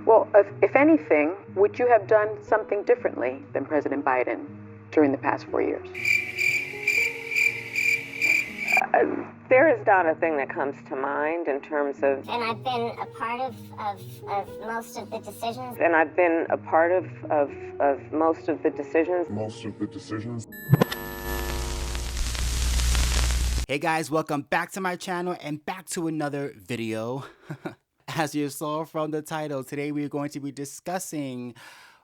Well, if anything, would you have done something differently than President Biden during the past 4 years? There is not a thing that comes to mind in terms of... And I've been a part of most of the decisions. And I've been a part of most of the decisions. Hey guys, welcome back to my channel and back to another video. As you saw from the title, today we're going to be discussing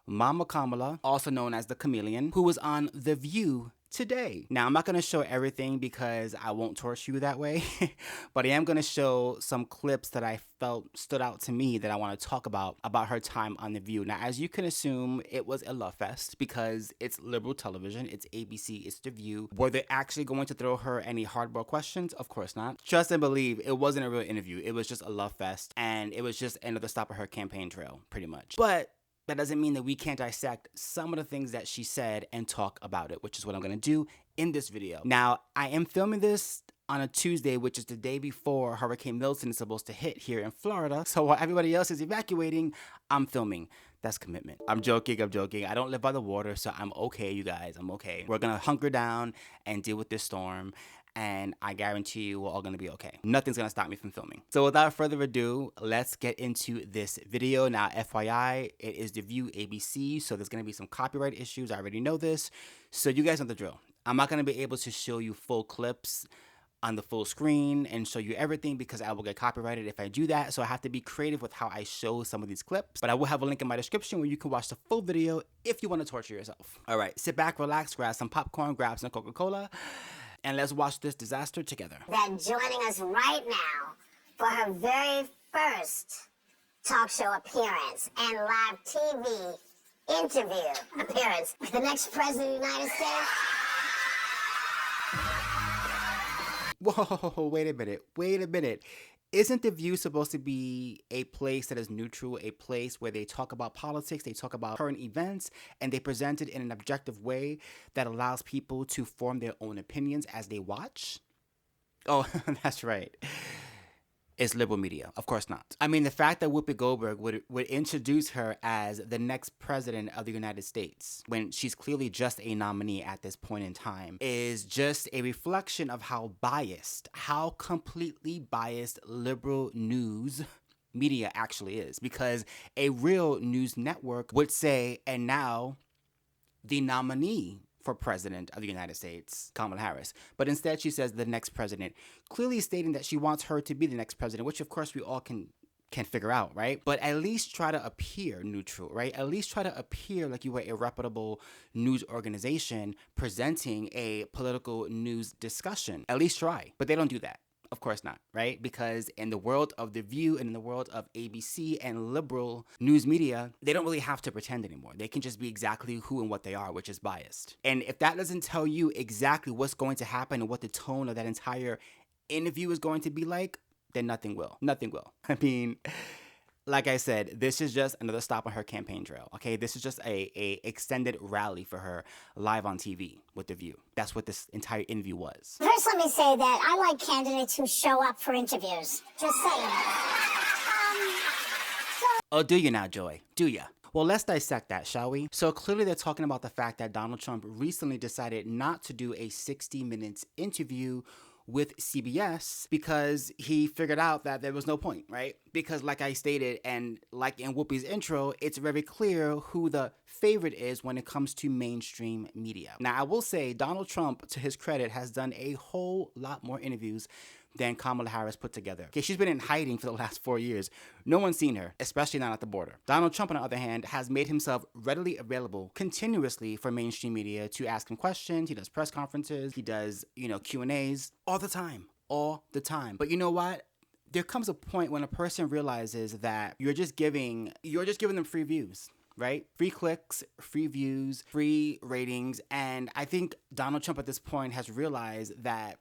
Mama Kamala, also known as the Chameleon, who was on The View today. Now, I'm not going to show everything because I won't torture you that way, but I am going to show some clips that I felt stood out to me that I want to talk about her time on The View. Now, as you can assume, it was a love fest because it's liberal television, it's ABC, it's The View. Were they actually going to throw her any hardball questions? Of course not. Trust and believe, it wasn't a real interview. It was just a love fest, and it was just another stop of her campaign trail, pretty much. But that doesn't mean that we can't dissect some of the things that she said and talk about it, which is what I'm going to do in this video. Now, I am filming this on a Tuesday, which is the day before Hurricane Milton is supposed to hit here in Florida. So while everybody else is evacuating, I'm filming. That's commitment. I'm joking. I don't live by the water, so I'm okay, you guys. I'm okay. We're going to hunker down and deal with this storm. And I guarantee you we're all gonna be okay. Nothing's gonna stop me from filming. So without further ado, let's get into this video. Now, FYI, it is The View ABC, so there's gonna be some copyright issues. I already know this. So you guys know the drill. I'm not gonna be able to show you full clips on the full screen and show you everything because I will get copyrighted if I do that. So I have to be creative with how I show some of these clips. But I will have a link in my description where you can watch the full video if you wanna torture yourself. All right, sit back, relax, grab some popcorn, grab some Coca-Cola, and let's watch this disaster together. That joining us right now for her very first talk show appearance and live TV interview appearance, the next president of the United States. Whoa, wait a minute. Isn't The View supposed to be a place that is neutral, a place where they talk about politics, they talk about current events, and they present it in an objective way that allows people to form their own opinions as they watch? Oh, that's right. It's liberal media. Of course not. I mean, the fact that Whoopi Goldberg would introduce her as the next president of the United States when she's clearly just a nominee at this point in time is just a reflection of how biased, how completely biased liberal news media actually is. Because a real news network would say, and now the nominee for president of the United States, Kamala Harris. But instead she says the next president, clearly stating that she wants her to be the next president, which of course we all can figure out, right? But at least try to appear neutral, right? At least try to appear like you were a reputable news organization presenting a political news discussion. At least try. But they don't do that. Of course not, right? Because in the world of The View and in the world of ABC and liberal news media, they don't really have to pretend anymore. They can just be exactly who and what they are, which is biased. And if that doesn't tell you exactly what's going to happen and what the tone of that entire interview is going to be like, then nothing will. Nothing will. I mean, like I said, this is just another stop on her campaign trail, okay? This is just a extended rally for her live on TV with The View. That's what this entire interview was. First, let me say that I like candidates who show up for interviews. Just saying. Oh, do you now, Joy? Do ya? Well, let's dissect that, shall we? So clearly they're talking about the fact that Donald Trump recently decided not to do a 60 minutes interview with CBS because he figured out that there was no point, right? Because like I stated, and like in Whoopi's intro, it's very clear who the favorite is when it comes to mainstream media. Now, I will say Donald Trump, to his credit, has done a whole lot more interviews than Kamala Harris put together. Okay, she's been in hiding for the last 4 years. No one's seen her, especially not at the border. Donald Trump, on the other hand, has made himself readily available continuously for mainstream media to ask him questions. He does press conferences. He does, Q&As all the time. But you know what? There comes a point when a person realizes that you're just giving them free views. Right? Free clicks, free views, free ratings. And I think Donald Trump at this point has realized that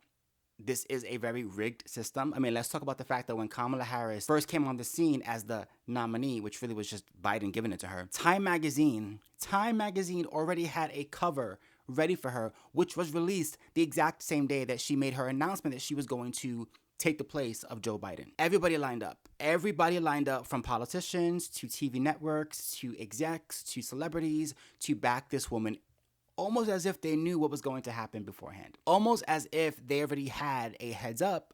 this is a very rigged system. I mean, let's talk about the fact that when Kamala Harris first came on the scene as the nominee, which really was just Biden giving it to her, Time magazine already had a cover ready for her, which was released the exact same day that she made her announcement that she was going to take the place of Joe Biden. Everybody lined up. everybody lined up, from politicians to TV networks to execs to celebrities, to back this woman, almost as if they knew what was going to happen beforehand. Almost as if they already had a heads up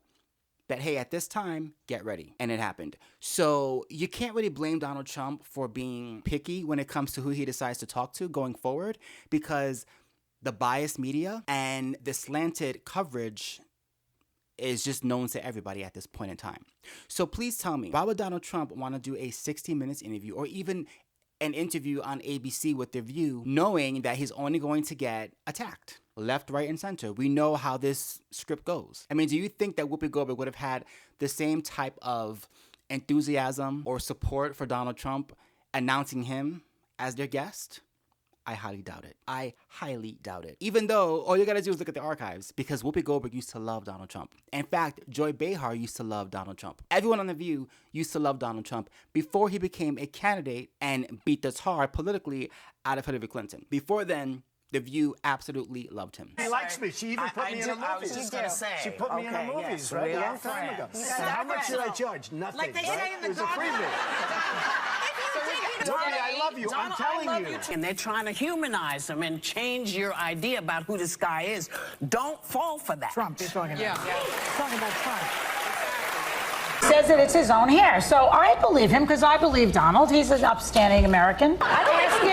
that, hey, at this time, get ready. And it happened. So you can't really blame Donald Trump for being picky when it comes to who he decides to talk to going forward, because the biased media and the slanted coverage is just known to everybody at this point in time. So please tell me, why would Donald Trump want to do a 60 minutes interview, or even an interview on ABC with The View, knowing that he's only going to get attacked left, right, and center? We know how this script goes. I mean, do you think that Whoopi Goldberg would have had the same type of enthusiasm or support for Donald Trump announcing him as their guest? I highly doubt it. I highly doubt it. Even though all you gotta do is look at the archives, because Whoopi Goldberg used to love Donald Trump. In fact, Joy Behar used to love Donald Trump. Everyone on The View used to love Donald Trump before he became a candidate and beat the tar politically out of Hillary Clinton. Before then, The View absolutely loved him. She likes me. She even put me in her movies. I was just gonna say. She put me in her movies, yes, right? we A are long time ago. friends. And how much did I judge? Nothing. Like they say in the It was a freebie. Whoopi, I love you. I'm telling you. And they're trying to humanize him and change your idea about who this guy is. Don't fall for that. Trump, you're talking about. Yeah. Talking about Trump. Says that it's his own hair. So I believe him because I believe Donald. He's an upstanding American. I'm asking,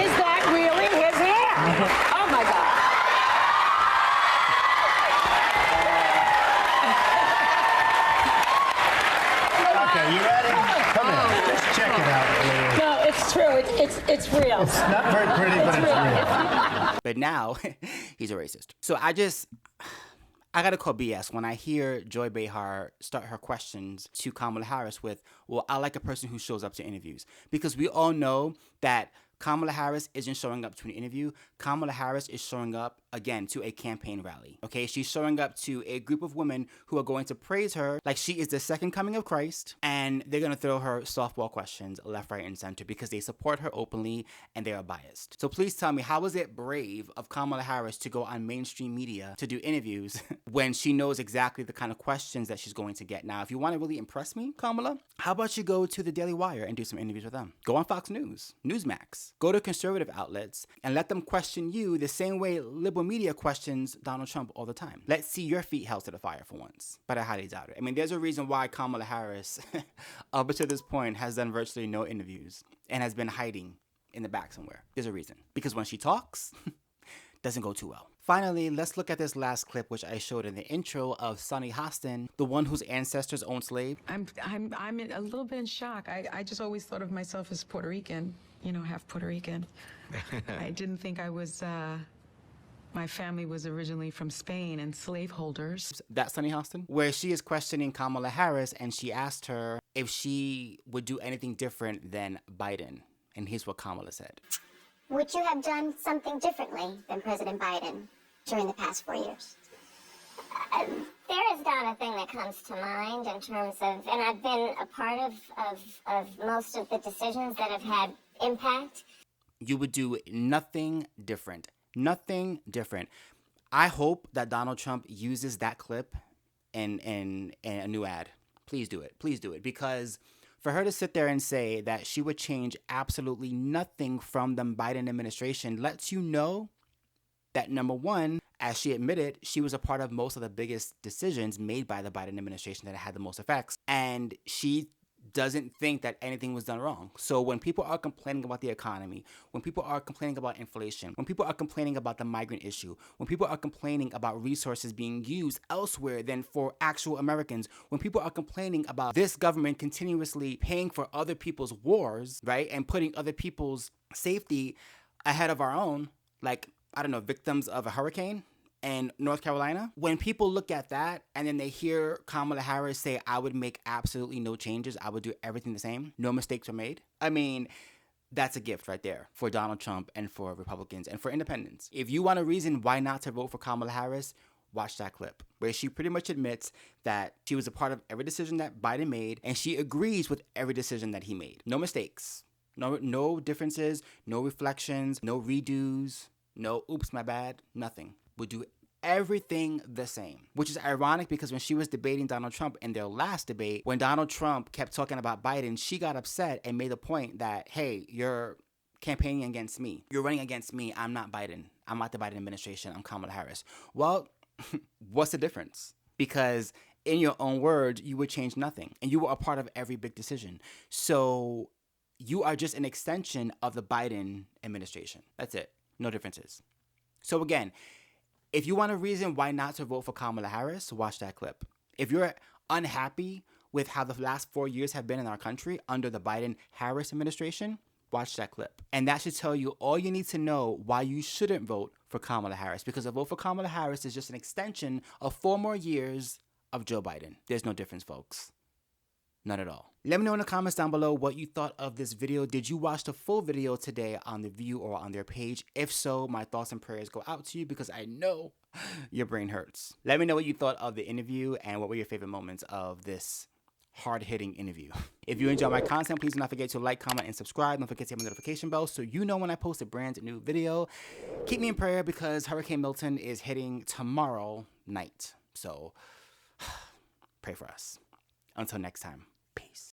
is that really his hair? Oh my God. Okay, you ready? Come on, just check it out. No, it's true. It's real. It's not very pretty, but it's real. But now, he's a racist. So I gotta call BS when I hear Joy Behar start her questions to Kamala Harris with, well, I like a person who shows up to interviews. Because we all know that Kamala Harris isn't showing up to an interview. Kamala Harris is showing up, again, to a campaign rally. Okay, she's showing up to a group of women who are going to praise her like she is the second coming of Christ, and they're gonna throw her softball questions left, right, and center because they support her openly and they are biased. So please tell me, how is it brave of Kamala Harris to go on mainstream media to do interviews when she knows exactly the kind of questions that she's going to get? Now, if you want to really impress me, Kamala, how about you go to the Daily Wire and do some interviews with them? Go on Fox News, Newsmax. Go to conservative outlets and let them question you the same way liberal media questions Donald Trump all the time. Let's see your feet held to the fire for once. But I highly doubt it. I mean, there's a reason why Kamala Harris, up until this point, has done virtually no interviews and has been hiding in the back somewhere. There's a reason. Because when she talks, doesn't go too well. Finally, let's look at this last clip, which I showed in the intro, of Sonny Hostin, the one whose ancestors owned slaves. I'm a little bit in shock. I just always thought of myself as Puerto Rican, you know, half Puerto Rican. I didn't think I was, my family was originally from Spain and slaveholders. That's Sonny Hostin, where she is questioning Kamala Harris, and she asked her if she would do anything different than Biden. And here's what Kamala said. Would you have done something differently than President Biden during the past 4 years? There is not a thing that comes to mind in terms of, and I've been a part of most of the decisions that have had impact. You would do nothing different. Nothing different. I hope that Donald Trump uses that clip in a new ad. Please do it. Please do it. Because for her to sit there and say that she would change absolutely nothing from the Biden administration lets you know that, number one, as she admitted, she was a part of most of the biggest decisions made by the Biden administration that had the most effects. And she doesn't think that anything was done wrong. So when people are complaining about the economy, when people are complaining about inflation, when people are complaining about the migrant issue, when people are complaining about resources being used elsewhere than for actual Americans, when people are complaining about this government continuously paying for other people's wars, right, and putting other people's safety ahead of our own, like, I don't know, victims of a hurricane in North Carolina, when people look at that and then they hear Kamala Harris say, I would make absolutely no changes, I would do everything the same, no mistakes were made. I mean, that's a gift right there for Donald Trump and for Republicans and for independents. If you want a reason why not to vote for Kamala Harris, watch that clip where she pretty much admits that she was a part of every decision that Biden made and she agrees with every decision that he made. No mistakes, no differences, no reflections, no redos, no oops, my bad, nothing. Would do everything the same, which is ironic because when she was debating Donald Trump in their last debate, when Donald Trump kept talking about Biden, she got upset and made the point that, hey, you're campaigning against me. You're running against me. I'm not Biden. I'm not the Biden administration. I'm Kamala Harris. Well, what's the difference? Because in your own words, you would change nothing. And you were a part of every big decision. So you are just an extension of the Biden administration. That's it. No differences. So again, if you want a reason why not to vote for Kamala Harris, watch that clip. If you're unhappy with how the last 4 years have been in our country under the Biden-Harris administration, watch that clip. And that should tell you all you need to know why you shouldn't vote for Kamala Harris, because a vote for Kamala Harris is just an extension of 4 more years of Joe Biden. There's no difference, folks. None at all. Let me know in the comments down below what you thought of this video. Did you watch the full video today on The View or on their page? If so, my thoughts and prayers go out to you because I know your brain hurts. Let me know what you thought of the interview and what were your favorite moments of this hard-hitting interview. If you enjoy my content, please do not forget to like, comment, and subscribe. Don't forget to hit the notification bell so you know when I post a brand new video. Keep me in prayer because Hurricane Milton is hitting tomorrow night. So pray for us. Until next time, peace.